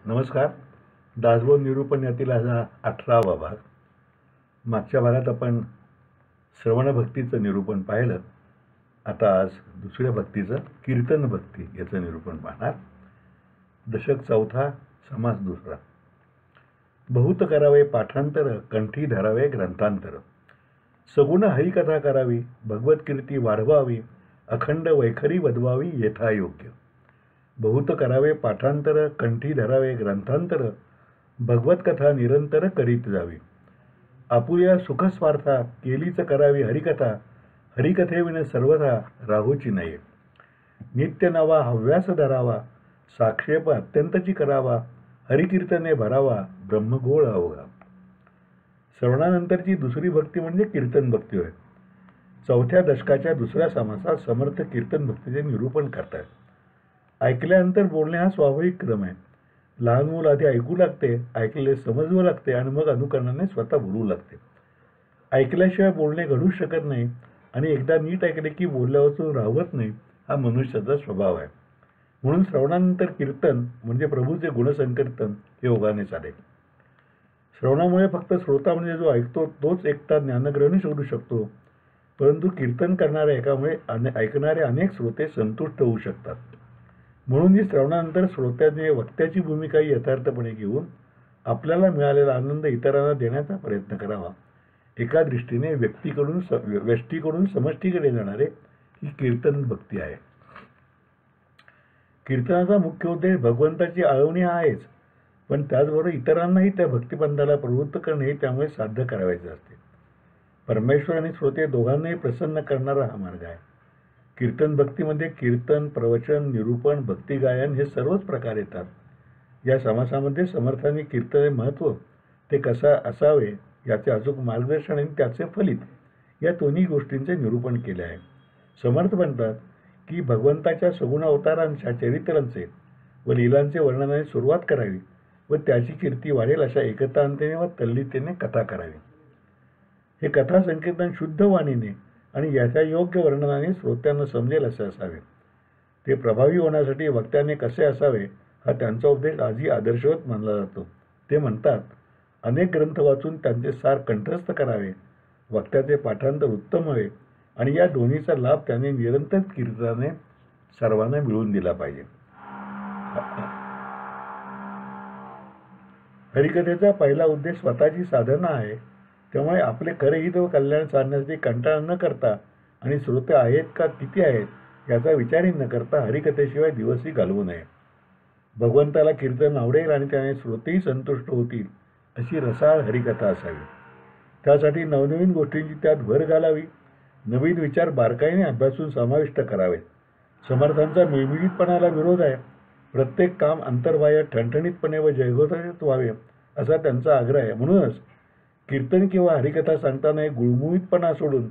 नमस्कार. दासबोध निरूपण यातील हा 18वा भाग. मागच्या भागात आपण श्रवण भक्तीचं निरूपण पाहिलं. आता आज दुसऱ्या भक्तीचं कीर्तन भक्ती याचं निरूपण पाहणार. दशक चौथा, समास दुसरा. बहुत करावे पाठांतर, कंठी धरावे ग्रंथांतर. सगुण हरिकथा करावी, भगवत कीर्ती वाढवावी, अखंड वैखरी वधवावी यथायोग्य. बहुत करावे पाठांतर, कंठी धरावे ग्रंथांतर, भगवत कथा निरंतर करीत जावी. आपुल्या सुखस्वार्था केलीच करावी हरिकथा, हरिकथेविण सर्वथा राहूची नये. नित्य नवा हव्यास धरावा, साक्षेप अत्यंतची करावा, हरिकीर्तने भरावा ब्रह्मगोळ अवघा. श्रवणानंतरची दुसरी भक्ती म्हणजे कीर्तन भक्ती होय. चौथ्या दशकाच्या दुसऱ्या समासात समर्थ कीर्तन भक्तीचे निरूपण करतात. ऐकल्यानंतर बोलणे हा स्वाभाविक क्रम आहे. लहान मूल आधी ऐकू लागते, ऐकलेले समजवं लागते आणि मग अनुकरणाने स्वतः बोलू लागते. ऐकल्याशिवाय बोलणे घडूच शकत नाही आणि एकदा नीट ऐकले की बोलल्यावर राहत नाही, हा मनुष्याचा स्वभाव आहे. म्हणून श्रवणानंतर कीर्तन म्हणजे प्रभूचे गुणसंकीर्तन हे ओघाने चालेल. श्रवणामुळे फक्त श्रोता म्हणजे जो ऐकतो तोच एकटा ज्ञानग्रहणी शोधू शकतो, परंतु कीर्तन करणाऱ्या एकामुळे ऐकणारे अनेक श्रोते संतुष्ट होऊ शकतात. म्हणून ही श्रवणानंतर श्रोत्याने वक्त्याची भूमिका यथार्थपणे घेऊन आपल्याला मिळालेला आनंद इतरांना देण्याचा प्रयत्न करावा. एका दृष्टीने व्यष्टीकडून समष्टीकडे जाणारे ही कीर्तन भक्ती आहे. कीर्तनाचा मुख्य उद्देश भगवंताची आळवणी हा आहेच, पण त्याचबरोबर इतरांनाही त्या भक्तिपंथाला प्रवृत्त करणे हे त्यामुळे साध्य करायचे असते. परमेश्वर आणि श्रोते दोघांनाही प्रसन्न करणारा हा मार्ग आहे. कीर्तन भक्तीमध्ये कीर्तन, प्रवचन, निरूपण, भक्तिगायन हे सर्वच प्रकार येतात. या समासामध्ये समर्थांनी कीर्तनाचे महत्त्व, ते कसा असावे याचे अचूक मार्गदर्शन आणि त्याचे फलित या दोन्ही गोष्टींचे निरूपण केले आहे. समर्थ म्हणतात की भगवंताच्या सगुण अवतारांच्या चरित्रांचे व लीलांचे वर्णनाने सुरुवात करावी व त्याची कीर्ती वाढेल अशा एकतांतेने व तल्लीतेने कथा करावी. हे कथा संकीर्तन शुद्ध वाणीने आणि याच्या योग्य वर्णनाने श्रोत्यांना समजेल असे असावे. ते प्रभावी होण्यासाठी वक्त्याने कसे असावे हा त्यांचा उपदेश आजही आदर्शवत मानला जातो. ते म्हणतात, अनेक ग्रंथ वाचून त्यांचे सार कंठस्थ करावे, वक्त्याचे पाठांतर उत्तम हवे आणि या दोन्हीचा लाभ त्याने निरंतर कीर्तनाने सर्वांना मिळवून दिला पाहिजे. हरिकथेचा पहिला उद्देश स्वतःची साधना आहे. त्यामुळे आपले खरे हित व कल्याण साधण्यासाठी कंटाळा न करता आणि श्रोते आहेत का किती आहेत याचा विचारही न करता हरिकथेशिवाय दिवसही घालवू नये. भगवंताला कीर्तन आवडेल आणि त्याने श्रोतेही संतुष्ट होतील अशी रसाळ हरिकथा असावी. त्यासाठी नवनवीन गोष्टींची त्यात भर घालावी. नवीन विचार बारकाईने अभ्यासून समाविष्ट करावेत. समर्थांचा मिळमिळीतपणाला विरोध आहे. प्रत्येक काम अंतर्बाह्य ठणठणीतपणे व जयघोषात व्हावे असा त्यांचा आग्रह आहे. म्हणूनच कीर्तन किंवा हरिकथा सांगताना एक गुळमुळीतपणा सोडून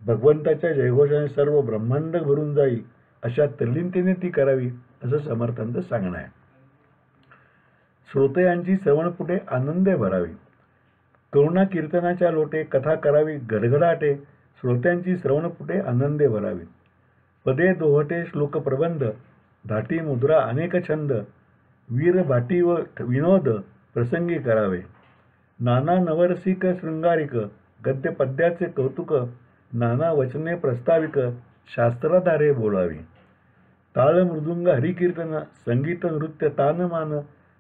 भगवंताच्या जयघोषाने सर्व ब्रह्मांड भरून जाईल अशा तल्लीनतेने ती करावी असं समर्थांचं सांगणं आहे. श्रोते यांची श्रवणपुटे आनंदे भरावी. करुणा कीर्तनाच्या लोटे कथा करावी गडगडाटे, श्रोत्यांची श्रवणपुटे आनंदे भरावी. पदे दोहटे श्लोक प्रबंध, धाटी मुद्रा अनेक छंद, वीर भाटी व विनोद प्रसंगी करावे. नाना नवरसिक शृंगारिक, गद्य पद्याचे कौतुक, नाना वचने प्रस्ताविक, शास्त्राधारे बोलावी. ताळ मृदुंग हरिकीर्तन, संगीत नृत्य तानमान,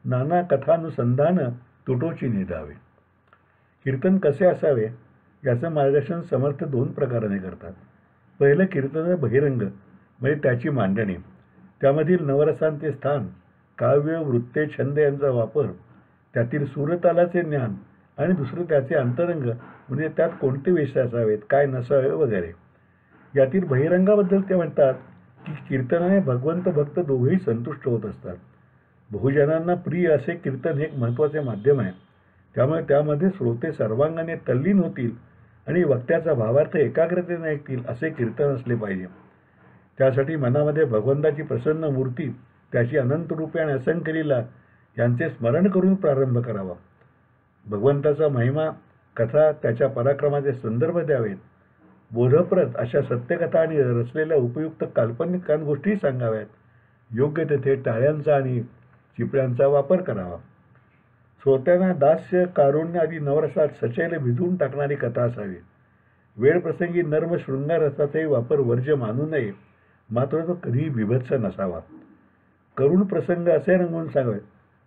नाना कथानुसंधान तुटोची निधावे. कीर्तन कसे असावे याचं मार्गदर्शन समर्थ दोन प्रकाराने करतात. पहिलं कीर्तन बहिरंग म्हणजे त्याची मांडणी, त्यामधील नवरसांचे स्थान, काव्य वृत्ते छंद यांचा वापर, त्यातील सूरतालाचे ज्ञान आणि दुसरं त्याचे अंतरंग म्हणजे त्यात कोणते विषय असावेत, काय नसावे वगैरे. यातील बहिरंगाबद्दल ते म्हणतात की कीर्तनाने भगवंत भक्त दोघेही संतुष्ट होत असतात. बहुजनांना प्रिय असे कीर्तन हे एक महत्त्वाचे माध्यम आहे. त्यामुळे त्यामध्ये श्रोते सर्वांगाने तल्लीन होतील आणि वक्त्याचा भावार्थ एकाग्रतेने ऐकतील असे कीर्तन असले पाहिजे. त्यासाठी मनामध्ये भगवंताची प्रसन्न मूर्ती, त्याची अनंत रूपे आणि असंख्य लीला यांचे स्मरण करून प्रारंभ करावा. भगवंताचा महिमा, कथा, त्याच्या पराक्रमाचे संदर्भ द्यावेत. बोधप्रद अशा सत्यकथा आणि रचलेल्या उपयुक्त काल्पनिक गोष्टी सांगाव्यात. योग्य तेथे टाळ्यांचा आणि टिपण्यांचा वापर करावा. श्रोत्यांना दास्य, कारुण्य आदी नवरसात सचैल भिजवून टाकणारी कथा असावी. वेळप्रसंगी नर्म शृंगार रसाचाही वापर वर्ज्य मानू नये, मात्र तो कधीही बिभत्स नसावा. करुण प्रसंग असे रंगवून सांगावे.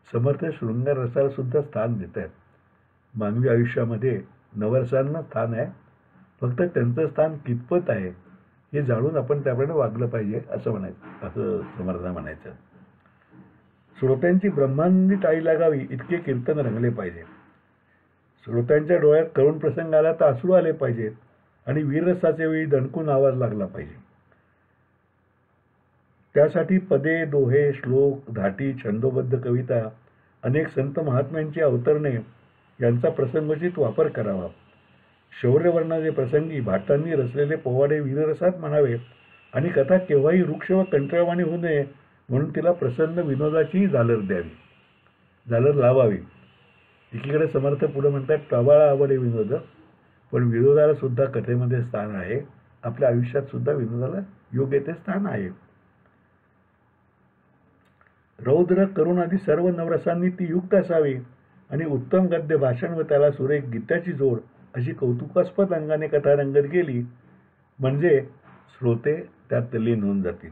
समर्थ शृंगार रसाला सुद्धा स्थान देत आहेत. मानवी आयुष्यामध्ये नवरसांना स्थान आहे, फक्त त्यांचं स्थान कितपत आहे हे जाणून आपण त्याप्रमाणे वागलं पाहिजे असं समर्थ म्हणायचं. श्रोत्यांची ब्रह्मांडी टाळी लागावी इतके कीर्तन रंगले पाहिजे. श्रोत्यांच्या डोळ्यात करुण प्रसंग आला तर अश्रू आले पाहिजेत आणि वीररसाच्या वेळी दणकून आवाज लागला पाहिजे. त्यासाठी पदे, दोहे, श्लोक, धाटी, छंदोबद्ध कविता, अनेक संत महात्म्यांची अवतरणे यांचा प्रसंगोचित वापर करावा. शौर्यवर्णाचे प्रसंगी भाटांनी रचलेले पोवाडे वीररसात म्हणावे आणि कथा केव्हाही वृक्ष व कंटाळवाणी होऊ नये म्हणून तिला प्रसन्न विनोदाची झालर द्यावी, झालर लावावी. एकीकडे समर्थ पुढे म्हणतात, टवाळा आवडे विनोद, पण विनोदाला सुद्धा कथेमध्ये स्थान आहे. आपल्या आयुष्यात सुद्धा विनोदाला योग्य ते स्थान आहे. रौद्र, करुण आदी सर्व नवरसांनी ती युक्त असावी आणि उत्तम गद्य भाषण व त्याला सुरेख गीताची जोड अशी कौतुकास्पद अंगाने कथा रंगत गेली म्हणजे श्रोते त्यात तल्लीन होऊन जातील.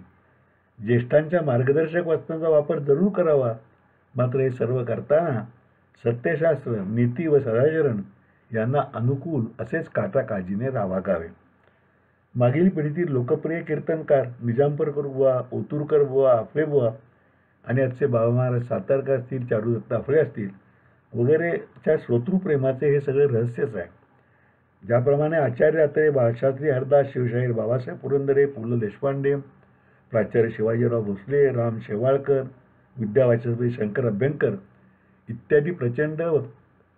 ज्येष्ठांच्या मार्गदर्शक वचनांचा वापर जरूर करावा, मात्र हे सर्व करताना सत्यशास्त्र, नीती व सदाचरण यांना अनुकूल असेच काळजीने वागावे. मागील पिढीतील लोकप्रिय कीर्तनकार निजामपूरकर बुवा, ओतूरकर बुवा, आपले बुवा आणि आजचे बाबा महाराज सातारकर असतील, चारुदत्त आफळे असतील वगैरेच्या श्रोतृप्रेमाचे हे सगळे रहस्यच आहे. ज्याप्रमाणे आचार्य अत्रे, बाळशास्त्री हरदास, शिवशाहीर बाबासाहेब पुरंदरे, पु ल देशपांडे, प्राचार्य शिवाजीराव भोसले, राम शेवाळकर, विद्यावाचस्पती शंकर अभ्यंकर इत्यादी प्रचंड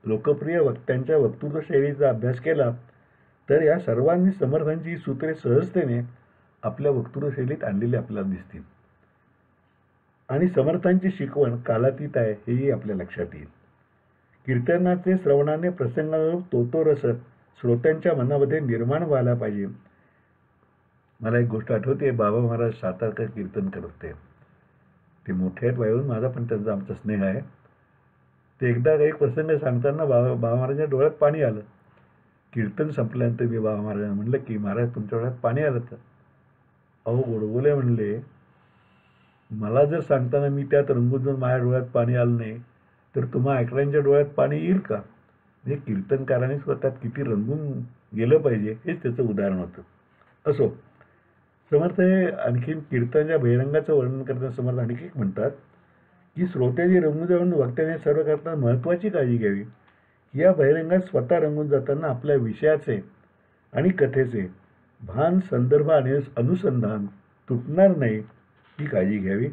लोकप्रिय वक्त्यांच्या वक्तृत्व शैलीचा अभ्यास केला तर या सर्वांनी समर्थांची सूत्रे सहजतेने आपल्या वक्तृत्व शैलीत आणलेली आपल्याला दिसतील आणि समर्थांची शिकवण कालातीत आहे हेही आपल्या लक्षात येईल. कीर्तनाचे श्रवणाने प्रसंगानुरूप तो रस श्रोत्यांच्या मनामध्ये निर्माण व्हायला पाहिजे. मला एक गोष्ट आठवते, बाबा महाराज सातारकर कीर्तन करत होते. ते मोठे आहेत वयावरून, माझा पण त्यांचा आमचा स्नेह आहे. ते एकदा एक प्रसंग सांगताना बाबा महाराजांच्या डोळ्यात पाणी आलं. कीर्तन संपल्यानंतर मी बाबा महाराजांना म्हणलं की महाराज तुमच्या डोळ्यात पाणी आलं तर? अहो गोडबोले म्हणले, मला जर सांगताना मी त्यात रंगून जाऊन माझ्या डोळ्यात पाणी आलं नाही तर तुम्हा ऐकणाऱ्यांच्या डोळ्यात पाणी येईल का? म्हणजे कीर्तनकारांनी स्वतः किती रंगून गेलं पाहिजे हेच त्याचं उदाहरण होतं. असो, समर्थ हे आणखीन कीर्तनाच्या बहिरंगाचं वर्णन करताना समर्थ आणखी एक म्हणतात की श्रोत्याची रंगून जाऊन वक्त्याने सर्व करताना महत्त्वाची काळजी घ्यावी. या बहिरंगात स्वतः रंगून जाताना आपल्या विषयाचे आणि कथेचे भान, संदर्भ आणि अनुसंधान तुटणार नाही ही काळजी घ्यावी,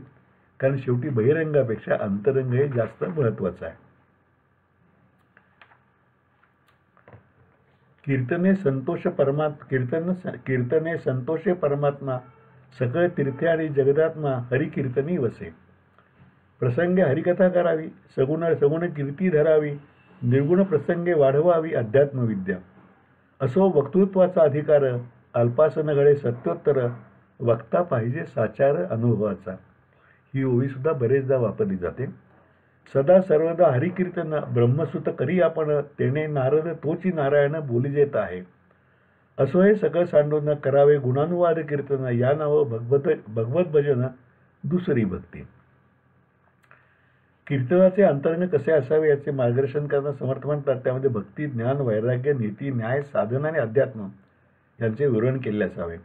कारण शेवटी बहिरंगापेक्षा अंतरंग हे जास्त महत्त्वाचं आहे. कीर्तने संतोषे परमात्मा, सकळ तीर्थे आणि जगदात्मा हरिकीर्तनी वसे. प्रसंगे हरिकथा करावी, सगुण कीर्ती धरावी, निर्गुण प्रसंगे वाढवावी अध्यात्मविद्या. असो वक्तृत्वाचा अधिकार, अल्पासन घडे सत्योत्तर, वक्ता पाहिजे साचार अनुभवाचा. ही ओवी सुद्धा बरेचदा वापरली जाते. सदा सर्वदा हरिकीर्तन ब्रह्मसुत करी आपण, तेने नारद तोची नारायण बोलिजेत आहे. असो हे सगळं सांडून करावे गुणानुवाद कीर्तन, या नाव भगवत भजन दुसरी भक्ती. कीर्तनाचे अंतरंग कसे असावे याचे मार्गदर्शन करताना समर्थ म्हणतात, त्यामध्ये भक्ती, ज्ञान, वैराग्य, नीती, न्याय, साधन आणि अध्यात्म यांचे विवरण केले असावे.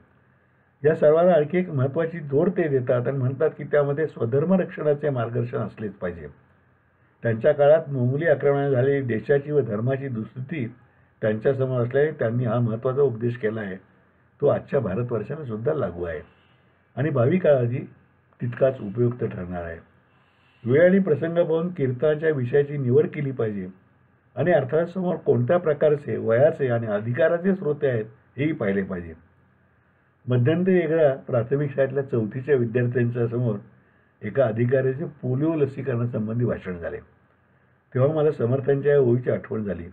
या सर्वांना आणखी एक महत्त्वाची जोड ते देतात आणि म्हणतात की त्यामध्ये स्वधर्म रक्षणाचे मार्गदर्शन असलेच पाहिजे. त्यांच्या काळात मोंगली आक्रमणाने झालेली देशाची व धर्माची दुस्थिती त्यांच्यासमोर असल्याने त्यांनी हा महत्त्वाचा उपदेश केला आहे. तो आजच्या भारतवर्षाला सुद्धा लागू आहे आणि भावी काळातही तितकाच उपयुक्त ठरणार आहे. वेळ आणि प्रसंग पाहून कीर्तनाच्या विषयाची निवड केली पाहिजे आणि अर्थासमोर कोणत्या प्रकारचे, वयाचे आणि अधिकाराचे श्रोते आहेत हेही पाहिले पाहिजे. मध्यंतरी एकदा प्राथमिक शाळेतल्या 4थीच्या विद्यार्थ्यांच्या समोर एका अधिकाऱ्याचे पोलिओ लसीकरणासंबंधी भाषण झाले. तेव्हा मला समर्थांच्या या ओळीची आठवण झाली,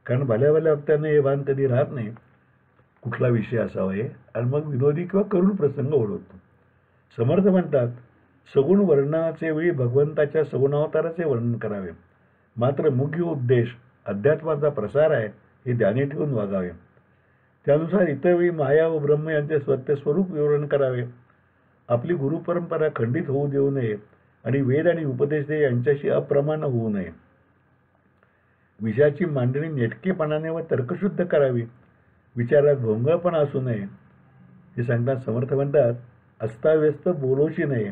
कारण भल्या वक्त्यांना हे भान कधी राहत नाही कुठला विषय असावा हे, आणि मग विनोदी किंवा करुण प्रसंग ओढवतो. समर्थ म्हणतात सगुण वर्णनाचे वेळी भगवंताच्या सगुणावताराचे वर्णन करावे, मात्र मुख्य उद्देश अध्यात्माचा प्रसार आहे हे ध्यानी ठेवून वागावे. त्यानुसार इतर वेळी माया व ब्रह्म यांचे सत्यस्वरूप विवरण करावे. आपली गुरुपरंपरा खंडित होऊ देऊ नये आणि वेद आणि उपदेश यांच्याशी अप्रमाण होऊ नये. विषयाची मांडणी नेटकेपणाने व तर्कशुद्ध करावी. विचारात भोंगळपणा असू नये. हे सांगताना समर्थ म्हणतात, अस्ताव्यस्त बोलूशी नये.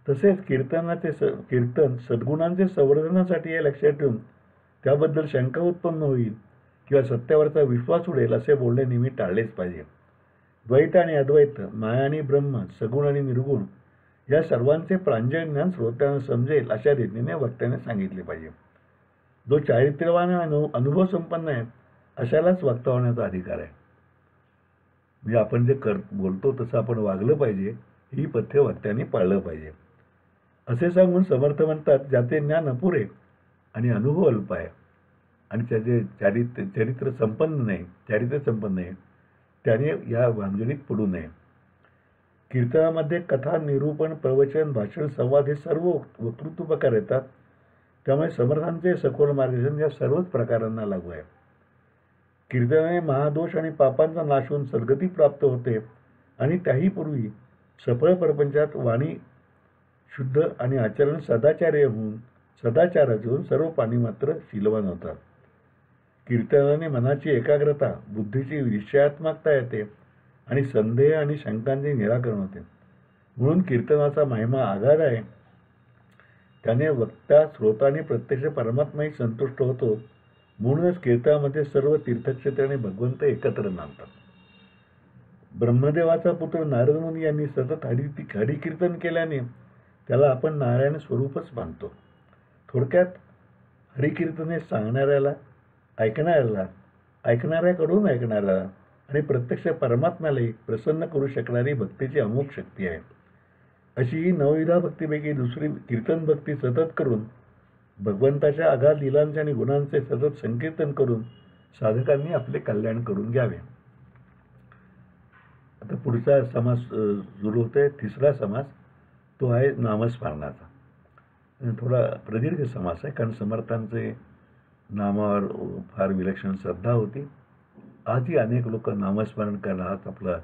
तसेच कीर्तन सद्गुणांचे संवर्धनासाठी हे लक्षात ठेवून त्याबद्दल शंका उत्पन्न होईल किंवा सत्यावरचा विश्वास उडेल असे बोलणे नेहमी टाळलेच पाहिजे. द्वैत आणि अद्वैत, माया आणि ब्रह्म, सगुण आणि निर्गुण या सर्वांचे प्रांजळ ज्ञान श्रोत्यांना समजेल अशा रीतीने वक्त्याने सांगितले पाहिजे. जो चारित्र्यवान अनुभव संपन्न आहे अशालाच वक्ता होण्याचा अधिकार आहे. म्हणजे आपण जे बोलतो तसं आपण वागलं पाहिजे, ही पथ्य वक्त्यांनी पाळलं पाहिजे. असे सांगून समर्थ म्हणतात, ज्याचे ज्ञान अपुरे आणि अनुभव अल्प आहे आणि त्याचे चारित्र्य संपन्न नाही त्याने या भानगडीत पडू नये. कीर्तनामध्ये कथा, निरूपण, प्रवचन, भाषण, संवाद हे सर्व वक्तृत्व प्रकार येतात. त्यामुळे समर्थांचे सखोल मार्गदर्शन या सर्वच प्रकारांना लागू आहे. कीर्तनाने महादोष आणि पापांचा नाश होऊन सद्गती प्राप्त होते आणि त्याही पूर्वी सफळ प्रपंचात वाणी शुद्ध आणि आचरण सदाचाराचे होऊन सर्व प्राणी मात्र शीलवान होतात. कीर्तनाने मनाची एकाग्रता, बुद्धीची विषयात्मकता येते आणि संदेह आणि शंकांचे निराकरण होते. म्हणून कीर्तनाचा महिमा आगाध आहे. त्याने वक्ता, श्रोता आणि प्रत्यक्ष परमात्माही संतुष्ट होतो. म्हणूनच कीर्तनामध्ये सर्व तीर्थक्षेत्र आणि भगवंत एकत्र नांदतात. ब्रह्मदेवाचा पुत्र नारद मुनी यांनी सतत हरिकीर्तन केल्याने त्याला आपण नारायण स्वरूपच मानतो. थोडक्यात हरिकीर्तने सांगणाऱ्याला, ऐकणाऱ्याकडून ऐकणाऱ्याला आणि प्रत्यक्ष परमात्म्यालाही प्रसन्न करू शकणारी भक्तीची अमोघ शक्ती आहे. अशी ही नवविधा भक्तीपैकी दुसरी कीर्तन भक्ती सतत करून भगवंताच्या अगाध लीलांचे आणि गुणांचे सतत संकीर्तन करून साधकांनी आपले कल्याण करून घ्यावे. आता पुढचा समास सुरू होतोय, तिसरा समास, तो आहे नामस्मरणाचा. थोडा प्रदीर्घ समास आहे, कारण समर्थांचे नामावर फार विलक्षण श्रद्धा होती. आजही अनेक लोक नामस्मरण करायला हाच आपला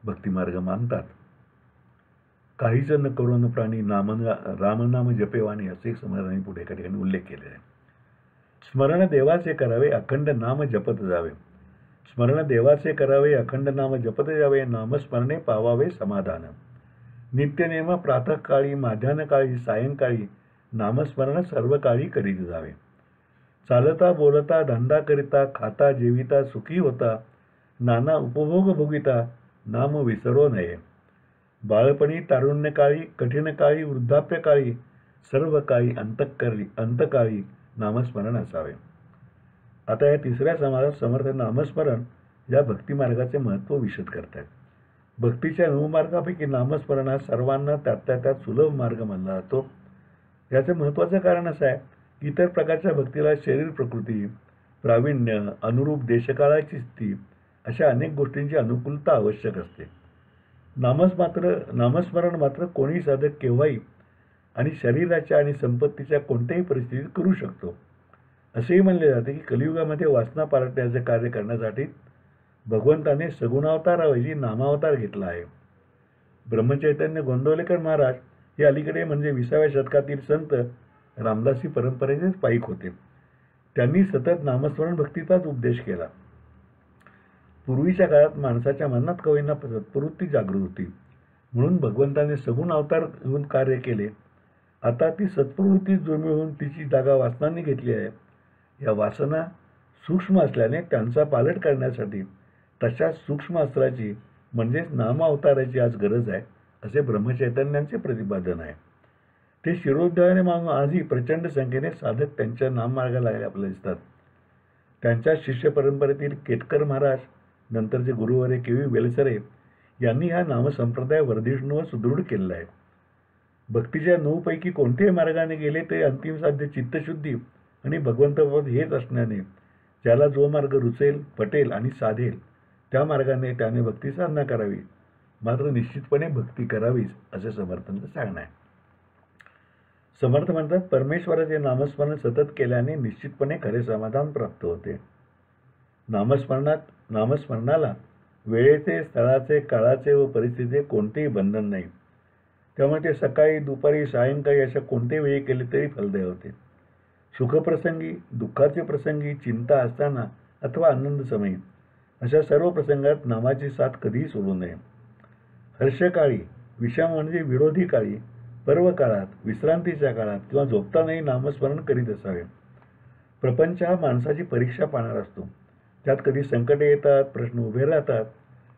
भक्तिमार्ग मानतात. काहीच न करून प्राणी रामनाम जपेवाणी असे समर्थांनी पुढे एका ठिकाणी उल्लेख केलेला आहे. स्मरण देवाचे करावे, अखंड नाम जपत जावे. स्मरण देवाचे करावे, अखंड नाम जपत जावे. नामस्मरणे पावावे समाधान. नित्यनेम प्रातःकाळी, माध्यान्हकाळी, सायंकाळी नामस्मरण सर्व काळी करीत जावे. चालता बोलता, धंदा करिता, खाता जेविता, सुखी होता, नाना उपभोग भोगिता नाम विसरो नये. बाळपणी, तारुण्यकाळी, कठीण काळी, वृद्धाप्यकाळी, सर्व काळी अंतकाळी नामस्मरण असावे. आता या तिसऱ्या समाजात समर्थ नामस्मरण या भक्तिमार्गाचे महत्त्व विशद करतात. भक्तीच्या 9 मार्गापैकी नामस्मरण हा सर्वांना त्यात सुलभ मार्ग मानला जातो. याचं महत्त्वाचं कारण असं आहे की इतर प्रकारच्या भक्तीला शरीर प्रकृती, प्रावीण्य, अनुरूप देशकाळाची स्थिती अशा अनेक गोष्टींची अनुकूलता आवश्यक असते. नामस्मरण मात्र कोणी साधक केव्हाही आणि शरीराच्या आणि संपत्तीच्या कोणत्याही परिस्थितीत करू शकतो. असेही म्हणले जाते की कलियुगामध्ये वासना पालटण्याचे कार्य करण्यासाठी भगवंताने सगुणावताराऐवजी नामावतार घेतला आहे. ब्रह्मचैतन्य गोंदवलेकर महाराज हे अलीकडे म्हणजे 20व्या शतकातील संत रामदासी परंपरेचेच पाईक होते. त्यांनी सतत नामस्मरण भक्तीचाच उपदेश केला. पूर्वीच्या काळात माणसाच्या मनात कवींना सत्प्रवृत्ती जागृत होती, म्हणून भगवंताने सगुण अवतार घेऊन कार्य केले. आता ती सत्प्रवृत्ती दुर्मिळ होऊन तिची जागा वासनांनी घेतली आहे. या वासना सूक्ष्म असल्याने त्यांचा पालट करण्यासाठी तशा सूक्ष्म अस्त्राची म्हणजेच नाम अवताराची आज गरज आहे असे ब्रह्मचैतन्यांचे प्रतिपादन आहे. ते शिरोद्धाराने मानून आजही प्रचंड संख्येने साधक त्यांच्या नाममार्गाला आपल्याला दिसतात. त्यांच्या शिष्य परंपरेतील केतकर महाराज, नंतरचे गुरुवर्य के.व्ही. वेलसरे यांनी हा नामसंप्रदाय वर्धिष्णू व सुदृढ केलेला आहे. भक्तीच्या 9 पैकी कोणत्याही मार्गाने गेले ते अंतिम साध्य चित्तशुद्धी आणि भगवंतपद हेच असण्याने ज्याला जो मार्ग रुचेल, पटेल आणि साधेल त्या मार्गाने त्याने भक्ती साधना करावी. मात्र निश्चितपणे भक्ती करावीच असे समर्थांचं सांगणं आहे. समर्थ म्हणतात, परमेश्वराचे नामस्मरण सतत केल्याने निश्चितपणे खरे समाधान प्राप्त होते. नामस्मरणाला वेळेचे, स्थळाचे, काळाचे व परिस्थितीचे कोणतेही बंधन नाही. त्यामुळे ते सकाळी, दुपारी, सायंकाळी अशा कोणत्याही वेळी केले तरी फलदायी होते. सुखप्रसंगी, दुःखाचे प्रसंगी, चिंता असताना अथवा आनंद समयी अशा सर्व प्रसंगात नामाची साथ कधीही सोडू नये. हर्षकाळी, विषम म्हणजे विरोधी काळी, पर्व काळात, विश्रांतीच्या काळात किंवा झोपतानाही नामस्मरण करीत असावे. प्रपंच हा माणसाची परीक्षा पाहणार असतो. त्यात कधी संकटे येतात, प्रश्न उभे राहतात.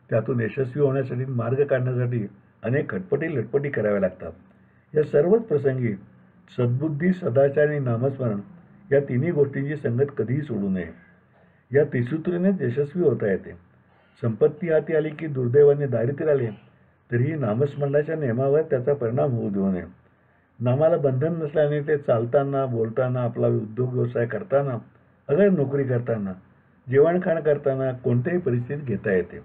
त्यातून यशस्वी होण्यासाठी, मार्ग काढण्यासाठी अनेक खटपटी लटपटी कराव्या लागतात. या सर्वच प्रसंगी सद्बुद्धी, सदाचार आणि नामस्मरण या तिन्ही गोष्टींची संगत कधीही सोडू नये. या त्रिसूत्रीनेच यशस्वी होता येते. संपत्ती हाती आली की दुर्दैवाने दारिद्र्य आले तरीही नामस्मरणाच्या नियमावर त्याचा परिणाम होऊ देऊ नये. नामाला बंधन नसल्याने ते चालताना, बोलताना, आपला उद्योग व्यवसाय करताना, अगर नोकरी करताना, जेवणखाण करताना कोणत्याही परिस्थितीत घेता येते.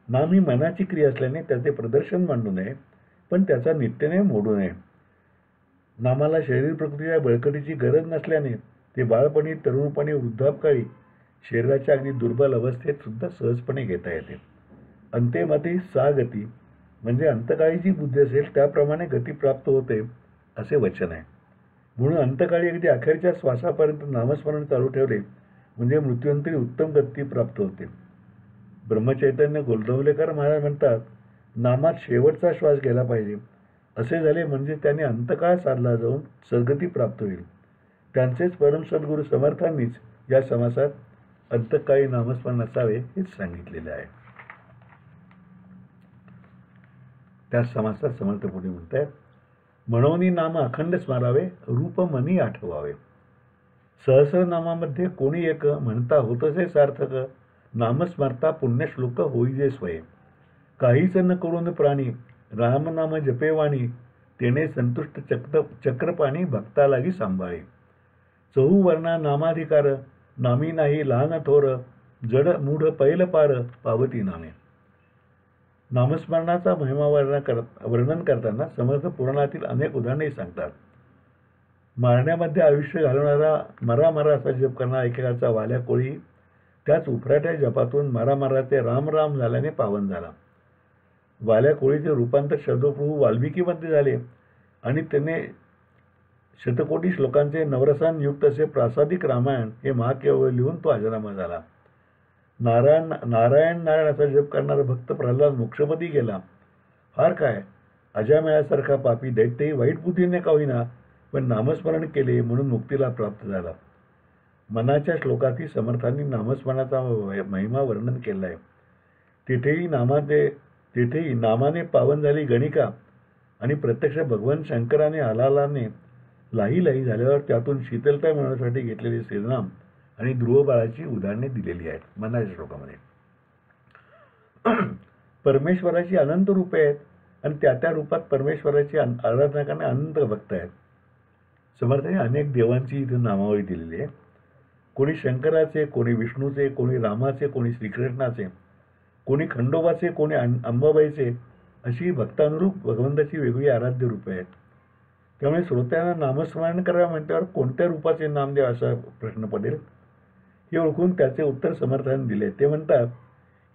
नाम ही मनाची क्रिया असल्याने त्याचे प्रदर्शन मांडू नये, पण त्याचा नित्यनेम मोडू नये. नामाला शरीर प्रकृतीच्या बळकटीची गरज नसल्याने ते बाळपणी, तरुणपणी, वृद्धापकाळी शरीराच्या अगदी दुर्बल अवस्थेत सुद्धा सहजपणे घेता येते. अंत्यमती सा गती म्हणजे अंतकाळी जी बुद्धी असेल त्याप्रमाणे गती प्राप्त होते असे वचन आहे. म्हणून अंतकाळी अगदी अखेरच्या श्वासापर्यंत नामस्मरण चालू ठेवले म्हणजे मृत्यूनंतरी उत्तम गती प्राप्त होते. ब्रह्मचैतन्य गोंदवलेकर महाराज म्हणतात, नामात शेवटचा श्वास गेला पाहिजे. असे झाले म्हणजे त्याने अंतकाळ साधला जाऊन सद्गती प्राप्त होईल. त्यांचेच परम सद्गुरू समर्थांनीच या समासात अंतकाळी नामस्मरण असावे हेच सांगितलेले आहे. त्या समासात समर्थ पुढे म्हणतात, म्हणोनी नाम अखंड स्मरावे, रूप मनी आठवावे. सहस्रनामामध्ये कोणी एक म्हणता होतसे सार्थक, नामस्मरता पुण्यश्लोक होई जे स्वये. काहीच न करून प्राणी, रामनाम जपेवाणी, तेने संतुष्ट चक्रपाणी भक्ता लागी सांभाळे. चहूवर्णा नामाधिकार, नामी नाही लहान थोर, जड मूढ पैल पार, पावती नामे. नामस्मरणाचा महिमा वर्णन करताना समर्थ पुराणातील अनेक उदाहरणे सांगतात. मारण्यामध्ये आयुष्य घालवणारा, मरा असा जप करणारा एकेकाचा वाल्या कोळी त्याच उफराट्या जपातून मरा ते राम राम झाल्याने पावन झाला. वाल्या कोळीचे रूपांतर शब्दप्रभू वाल्मिकीमध्ये झाले आणि त्याने शतकोटी श्लोकांचे नवरसांयुक्त असे प्रासादिक रामायण हे महाकाव्य लिहून तो अजरामर झाला. नारायण असा जप करणारा भक्त प्रल्हाद मोक्षपदी गेला. फार काय, अजामेळासारखा पापी दैत्यही वाईट बुद्धीने का होईना पण नामस्मरण केले म्हणून मुक्तीला प्राप्त झाला. मनाच्या श्लोकातही समर्थांनी नामस्मरणाचा महिमा वर्णन केला आहे. तेथेही नामाने पावन झाली गणिका आणि प्रत्यक्ष भगवान शंकराने हलालाने लाही झाल्यावर त्यातून शीतलता मिळवण्यासाठी घेतलेले श्रीनाम आणि ध्रुवबाळाची उदाहरणे दिलेली आहेत मनाच्या श्लोकामध्ये. परमेश्वराची अनंत रूपे आहेत आणि त्या रूपात परमेश्वराची आराधना करणे अनंत भक्त आहेत. समर्थांनी अनेक देवांची इथे नामावळी दिलेली आहे. कोणी शंकराचे, कोणी विष्णूचे, कोणी रामाचे, कोणी श्रीकृष्णाचे, कोणी खंडोबाचे, कोणी अंबाबाईचे अशी भक्तानुरूप भगवंताची वेगळी आराध्य रूपे आहेत. त्यामुळे श्रोत्यांना नामस्मरण करावे म्हटल्यावर कोणत्या रूपाचे नाम द्यावे असा प्रश्न पडेल. हे ओळखून त्याचे उत्तर समर्थांनी दिले. ते म्हणतात,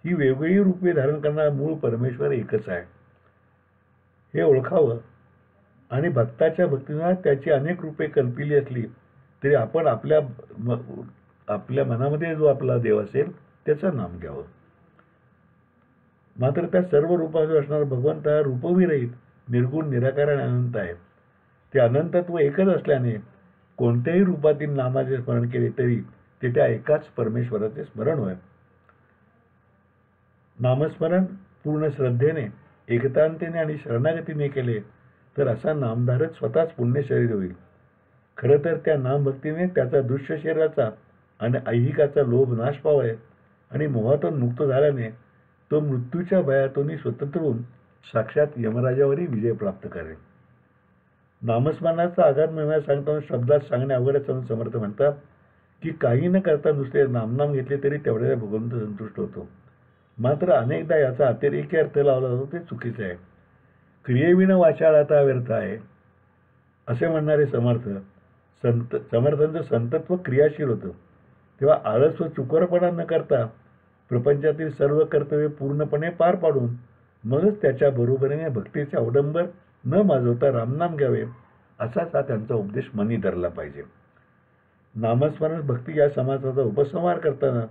ही वेगवेगळी रूपे धारण करणारा मूळ परमेश्वर एकच आहे हे ओळखावं आणि भक्ताच्या भक्तीनुसार त्याची अनेक रूपे कल्पिली असली तरी आपण आपल्या मनामध्ये जो आपला देव असेल त्याचं नाम घ्यावं. मात्र त्या सर्व रूपात असणारा भगवंत हा रूपविरहित, निर्गुण, निराकार आणि अनंत आहे. ते अनंतत्व एकच असल्याने कोणत्याही रूपातील नामाचे स्मरण केले तरी ते त्या एकाच परमेश्वराचे स्मरण होय. नामस्मरण पूर्ण श्रद्धेने, एकतांतेने आणि शरणागतीने केले तर असा नामधारक स्वतःच पुण्य शरीर होईल. खरं तर त्या नामभक्तीने त्याचा दृश्य शरीराचा आणि ऐहिकाचा लोभ नाश पावाय आणि मोहातून मुक्त झाल्याने तो मृत्यूच्या भयातूनही स्वतंत्र होऊन साक्षात यमराजावरही विजय प्राप्त करेल. नामस्मरणाचा आघात महिमा सांगताना शब्दात सांगणे अवघड असताना समर्थ म्हणतात की काही न करता दुसरे नामनाम घेतले तरी तेवढ्या भगवंत संतुष्ट होतो. मात्र अनेकदा याचा अतिरेकी अर्थ लावला जातो ते चुकीचे आहे. क्रियेविना वाचाळता व्यर्थ आहे असे म्हणणारे समर्थांचं संतत्व क्रियाशील होतं. तेव्हा आळस व चुकरपणा न करता प्रपंचातील सर्व कर्तव्य पूर्णपणे पार पाडून मगच त्याच्या बरोबरीने भक्तीचे अवडंबर न माजवता रामनाम घ्यावे असाच हा त्यांचा उपदेश मनी धरला पाहिजे. नामस्मरण भक्ती या समासाचा उपसंहार करताना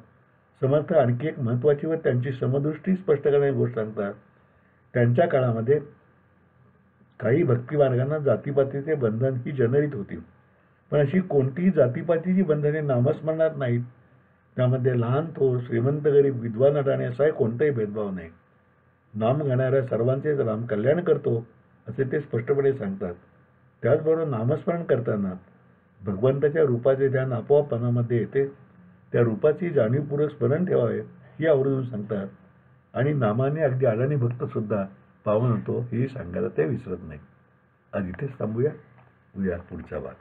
समर्थ आणखी एक महत्त्वाची व त्यांची समदृष्टी स्पष्ट करणारी गोष्ट सांगतात. त्यांच्या काळामध्ये काही भक्तिमार्गांना जातीपातीचे बंधन ही जनरित होती, पण अशी कोणतीही जातीपातीची बंधने नामस्मरणात नाहीत. त्यामध्ये लहान थोर, श्रीमंत गरीब, विद्वान अडाणी असा कोणताही भेदभाव नाही. नाम घेणाऱ्या सर्वांचेच राम कल्याण करतो असे ते स्पष्टपणे सांगतात. त्याचबरोबर नामस्मरण करताना भगवंताच्या रूपाचे ध्यान आपोआप मनामध्ये येते. त्या रूपाची जाणीवपूर्वक स्मरण ठेवावे ही आवर्जून सांगतात आणि नामाने अगदी अडाणी भक्त सुद्धा पावन होतो हेही सांगायला ते विसरत नाही. आज इथेच थांबूया. उद्या पुढचा भाग.